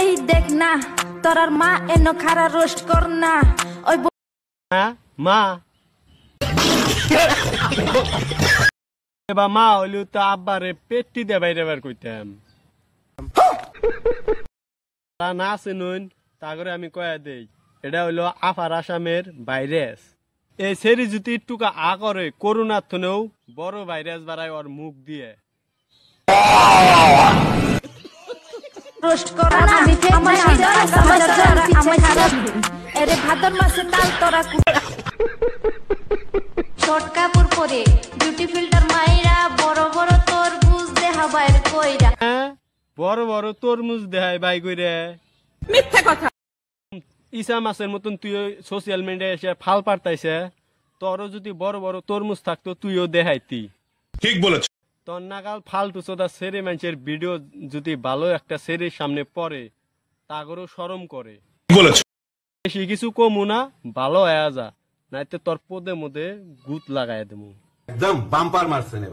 এই দেখ না তোরার মা এনো খারা রোস্ট কর না ওই মা এবার মা হইলেও তো আব্বারে পেটটি দে বাইরে বার কইতাম তা না চিনুন তা করে আমি কয়া দেই এটা হইলো আফার আসামের ভাইরাস এই সেরি যদি একটুকা আ করে করোনার থনেও বড় ভাইরাস বাড়ায় ওর মুখ দিয়ে রোস্ট কর না আমার এরে ভাদর মাসে তাল তোরা শর্ট কাপড় পরে বিউটি ফিল্টার মাইরা বড় বড় তরমুজ দেহা বাইর কইরা বড় বড় তরমুজ দেখায় বাই কইরে মিথ্যা কথা ইসা মাসের মতন তুই সোশ্যাল মিডিয়ায় এসে ফাল পারতাইছে তোরও যদি বড় বড় তরমুজ থাকতো তুইও দেখাইতি ঠিক বলেছ তোর নাগাল ফালতু চোদা সেরে মানুষের ভিডিও যদি ভালো একটা সেরের সামনে পড়ে তাগরও শরম করে বলেছ বেশি কিছু কমু না ভালো হয়ে যা নাইতে তোর পদে মধ্যে গুত লাগাই দেবো একদম বাম্পার মারছেন